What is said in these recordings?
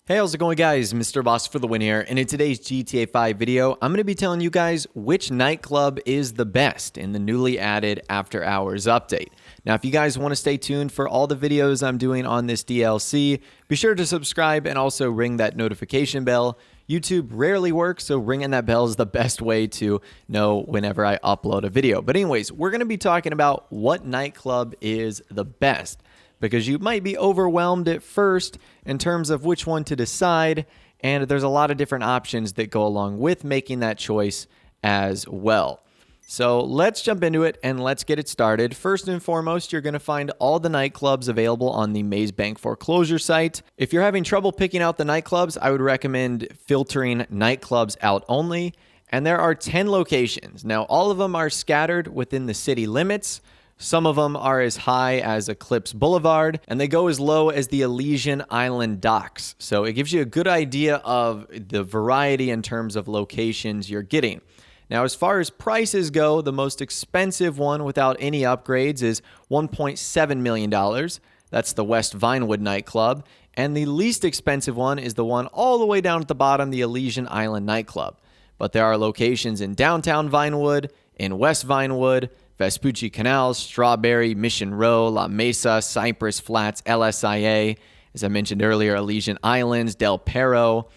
Hey, how's it going, guys? Mr. Boss for the win here, and in today's GTA 5 video, I'm going to be telling you guys which nightclub is the best in the newly added After Hours update. Now, if you guys want to stay tuned for all the videos I'm doing on this DLC, be sure to subscribe and also ring that notification bell. YouTube rarely works, so ringing that bell is the best way to know whenever I upload a video. But anyways, we're going to be talking about what nightclub is the best, because you might be overwhelmed at first in terms of which one to decide, and there's a lot of different options that go along with making that choice as well. So let's jump into it and let's get it started. First and foremost, you're going to find all the nightclubs available on the Maze Bank foreclosure site. If you're having trouble picking out the nightclubs, I would recommend filtering nightclubs out only, and there are 10 locations. Now, all of them are scattered within the city limits. Some of them are as high as Eclipse Boulevard, and they go as low as the Elysian Island docks. So it gives you a good idea of the variety in terms of locations you're getting. Now, as far as prices go, the most expensive one without any upgrades is $1.7 million. That's the West Vinewood nightclub. And the least expensive one is the one all the way down at the bottom, the Elysian Island nightclub. But there are locations in downtown Vinewood, in West Vinewood, Vespucci Canals, Strawberry, Mission Row, La Mesa, Cypress Flats, LSIA, as I mentioned earlier, Elysian Islands, Del Perro.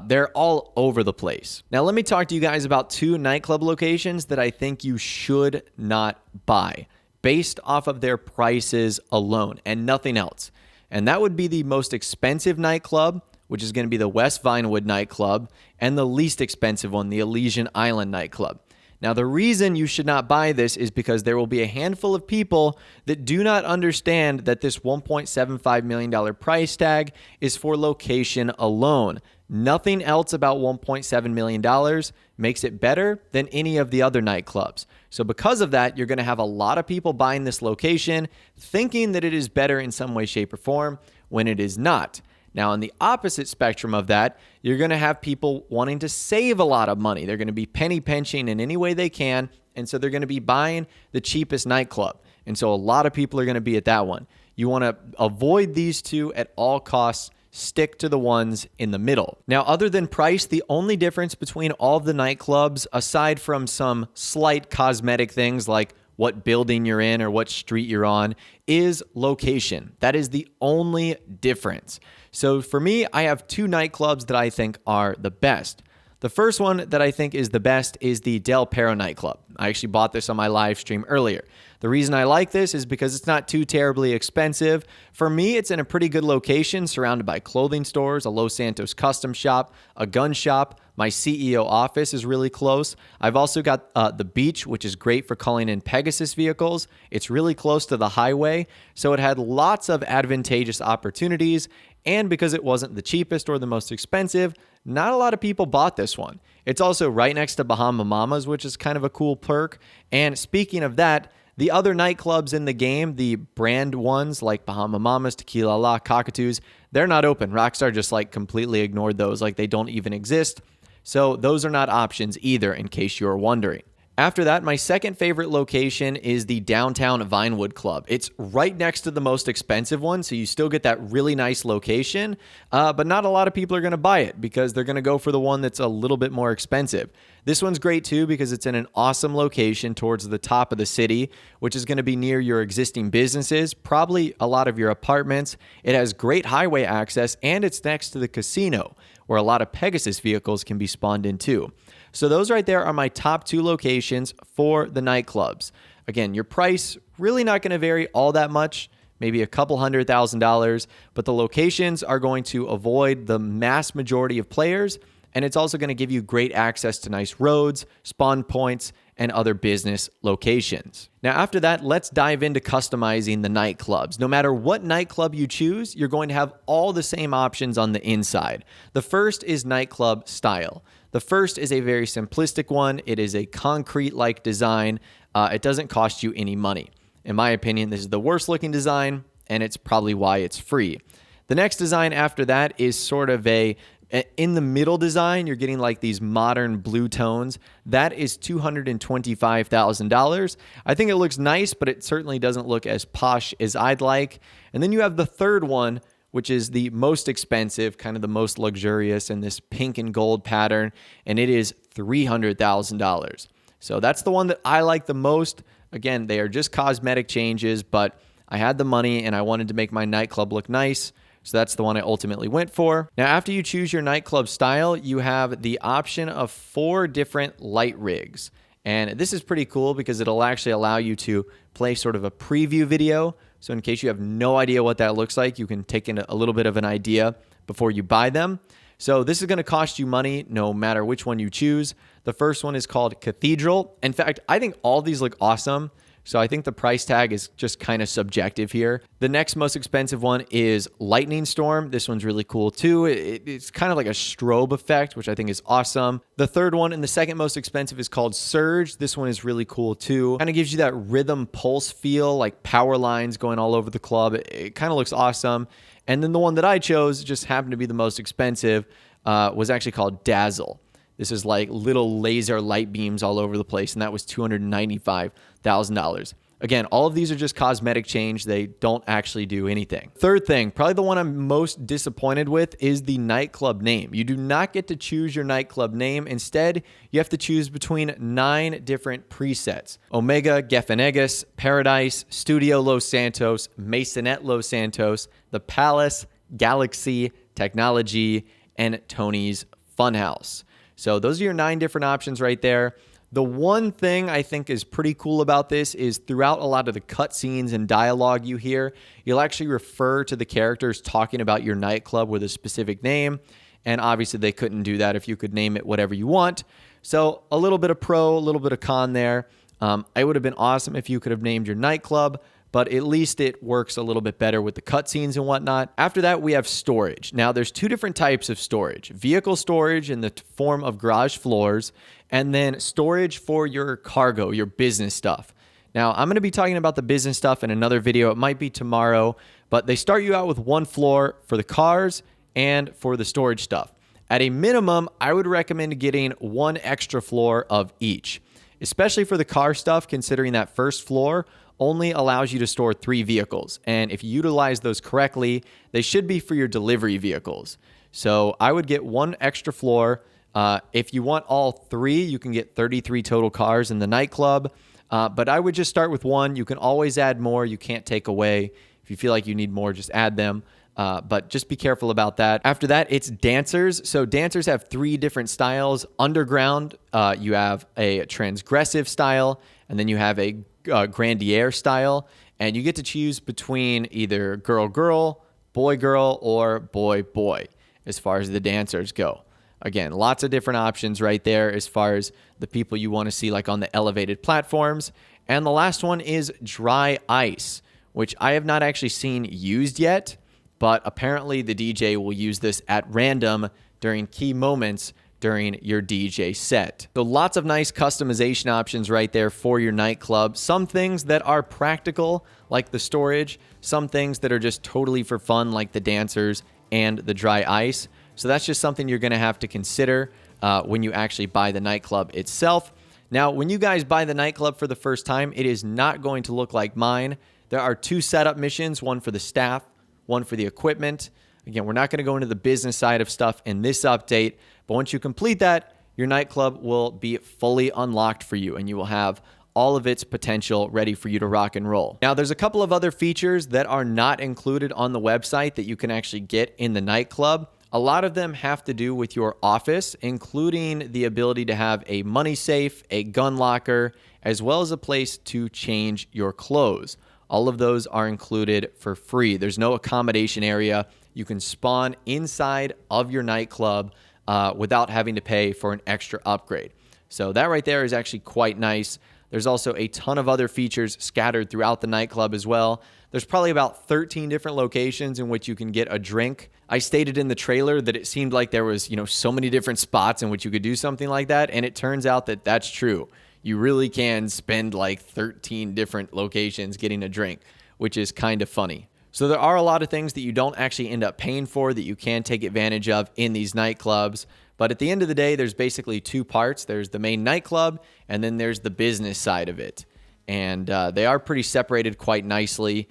They're all over the place. Now, let me talk to you guys about two nightclub locations that I think you should not buy based off of their prices alone and nothing else. And that would be the most expensive nightclub, which is going to be the West Vinewood nightclub, and the least expensive one, the Elysian Island nightclub. Now, the reason you should not buy this is because there will be a handful of people that do not understand that this $1.75 million price tag is for location alone. Nothing else about $1.7 million makes it better than any of the other nightclubs. So because of that, you're going to have a lot of people buying this location thinking that it is better in some way, shape, or form when it is not. Now, on the opposite spectrum of that, you're going to have people wanting to save a lot of money. They're going to be penny pinching in any way they can, and so they're going to be buying the cheapest nightclub. And so a lot of people are going to be at that one. You want to avoid these two at all costs. Stick to the ones in the middle. Now, other than price, the only difference between all of the nightclubs, aside from some slight cosmetic things like what building you're in or what street you're on, is location. That is the only difference. So for me, I have two nightclubs that I think are the best. The first one that I think is the best is the Del Perro nightclub. I actually bought this on my live stream earlier. The reason I like this is because it's not too terribly expensive. For me, it's in a pretty good location, surrounded by clothing stores, a Los Santos custom shop, a gun shop. My CEO office is really close. I've also got the beach, which is great for calling in Pegasus vehicles. It's really close to the highway, so it had lots of advantageous opportunities. And because it wasn't the cheapest or the most expensive, not a lot of people bought this one. It's also right next to Bahama Mamas, which is kind of a cool perk. And speaking of that, the other nightclubs in the game, the brand ones like Bahama Mamas, Tequila La, Cockatoos, they're not open. Rockstar just completely ignored those, like they don't even exist. So those are not options either, in case you're wondering. After that, my second favorite location is the downtown Vinewood Club. It's right next to the most expensive one, so you still get that really nice location, but not a lot of people are going to buy it because they're going to go for the one that's a little bit more expensive. This one's great too because it's in an awesome location towards the top of the city, which is going to be near your existing businesses, probably a lot of your apartments. It has great highway access, and it's next to the casino, where a lot of Pegasus vehicles can be spawned in too. So those right there are my top two locations for the nightclubs. Again, your price really not going to vary all that much, maybe a couple $100,000, but the locations are going to avoid the mass majority of players, and it's also going to give you great access to nice roads, spawn points, and other business locations. Now, after that, let's dive into customizing the nightclubs. No matter what nightclub you choose, you're going to have all the same options on the inside. The first is nightclub style. The first is a very simplistic one. It is a concrete-like design. It doesn't cost you any money. In my opinion, this is the worst looking design, and it's probably why it's free. The next design after that is sort of in the middle design. You're getting like these modern blue tones. That is $225,000. I think it looks nice, but it certainly doesn't look as posh as I'd like. And then you have the third one, which is the most expensive, kind of the most luxurious in this pink and gold pattern, and it is $300,000. So that's the one that I like the most. Again, they are just cosmetic changes, but I had the money and I wanted to make my nightclub look nice. So that's the one I ultimately went for. Now, after you choose your nightclub style, you have the option of 4 different light rigs. And this is pretty cool because it'll actually allow you to play sort of a preview video. So in case you have no idea what that looks like, you can take in a little bit of an idea before you buy them. So this is going to cost you money no matter which one you choose. The first one is called Cathedral. In fact, I think all these look awesome. So I think the price tag is just kind of subjective here. The next most expensive one is Lightning Storm. This one's really cool too. It's kind of like a strobe effect, which I think is awesome. The third one and the second most expensive is called Surge. This one is really cool too. Kind of gives you that rhythm pulse feel, like power lines going all over the club. It kind of looks awesome. And then the one that I chose, just happened to be the most expensive, was actually called Dazzle. This is like little laser light beams all over the place, and that was $295,000. Again, all of these are just cosmetic change. They don't actually do anything. Third thing, probably the one I'm most disappointed with, is the nightclub name. You do not get to choose your nightclub name. Instead, you have to choose between 9 different presets: Omega, Gefenegus, Paradise, Studio Los Santos, Masonette Los Santos, The Palace, Galaxy, Technology, and Tony's Funhouse. So those are your 9 different options right there. The one thing I think is pretty cool about this is throughout a lot of the cutscenes and dialogue you hear, you'll actually refer to the characters talking about your nightclub with a specific name. And obviously they couldn't do that if you could name it whatever you want. So a little bit of pro, a little bit of con there. It would have been awesome if you could have named your nightclub, but at least it works a little bit better with the cutscenes and whatnot. After that, we have storage. Now, there's 2 different types of storage: vehicle storage in the form of garage floors, and then storage for your cargo, your business stuff. Now, I'm going to be talking about the business stuff in another video. It might be tomorrow, but they start you out with 1 floor for the cars and for the storage stuff. At a minimum, I would recommend getting 1 extra floor of each, especially for the car stuff, considering that first floor only allows you to store 3 vehicles. And if you utilize those correctly, they should be for your delivery vehicles. So I would get 1 extra floor. If you want all 3, you can get 33 total cars in the nightclub. But I would just start with 1. You can always add more. You can't take away. If you feel like you need more, just add them. But just be careful about that. After that, it's dancers. So dancers have 3 different styles. Underground, you have a transgressive style, and then you have a grandier style, and you get to choose between either girl-girl, boy-girl, or boy-boy as far as the dancers go. Again, lots of different options right there as far as the people you want to see, like on the elevated platforms. And the last one is dry ice, which I have not actually seen used yet, but apparently the DJ will use this at random during key moments during your DJ set. So lots of nice customization options right there for your nightclub. Some things that are practical, like the storage. Some things that are just totally for fun, like the dancers and the dry ice. So that's just something you're going to have to consider when you actually buy the nightclub itself. Now, when you guys buy the nightclub for the first time, it is not going to look like mine. There are 2 setup missions, one for the staff, one for the equipment. Again, we're not going to go into the business side of stuff in this update, but once you complete that, your nightclub will be fully unlocked for you, and you will have all of its potential ready for you to rock and roll. Now, there's a couple of other features that are not included on the website that you can actually get in the nightclub. A lot of them have to do with your office, including the ability to have a money safe, a gun locker, as well as a place to change your clothes. All of those are included for free. There's no accommodation area. You can spawn inside of your nightclub without having to pay for an extra upgrade. So that right there is actually quite nice. There's also a ton of other features scattered throughout the nightclub as well. There's probably about 13 different locations in which you can get a drink. I stated in the trailer that it seemed like there was, so many different spots in which you could do something like that, and it turns out that that's true. You really can spend like 13 different locations getting a drink, which is kind of funny. So there are a lot of things that you don't actually end up paying for that you can take advantage of in these nightclubs. But at the end of the day, there's basically 2 parts. There's the main nightclub, and then there's the business side of it. And they are pretty separated quite nicely.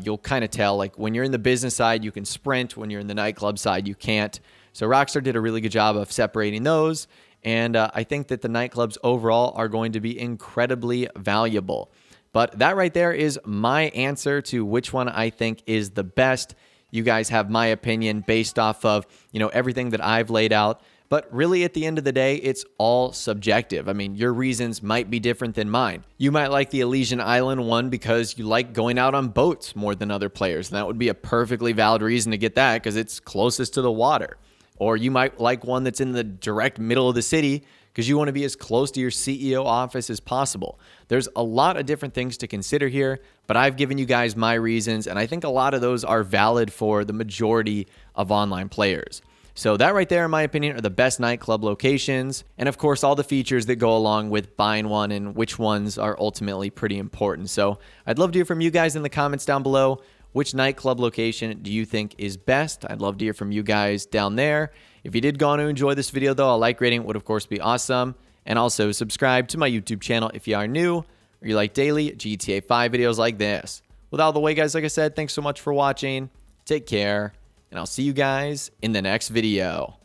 you'll kind of tell, like when you're in the business side, you can sprint. When you're in the nightclub side, you can't. So Rockstar did a really good job of separating those. And I think that the nightclubs overall are going to be incredibly valuable. But that right there is my answer to which one I think is the best. You guys have my opinion based off of, everything that I've laid out. But really, at the end of the day, it's all subjective. I mean, your reasons might be different than mine. You might like the Elysian Island one because you like going out on boats more than other players. And that would be a perfectly valid reason to get that because it's closest to the water. Or you might like one that's in the direct middle of the city because you want to be as close to your CEO office as possible. There's a lot of different things to consider here, but I've given you guys my reasons, and I think a lot of those are valid for the majority of online players. So that right there, in my opinion, are the best nightclub locations. And of course, all the features that go along with buying one and which ones are ultimately pretty important. So I'd love to hear from you guys in the comments down below. Which nightclub location do you think is best? I'd love to hear from you guys down there. If you did go on to enjoy this video, though, a like rating would, of course, be awesome. And also subscribe to my YouTube channel if you are new or you like daily GTA 5 videos like this. With all the way, guys, like I said, thanks so much for watching. Take care. And I'll see you guys in the next video.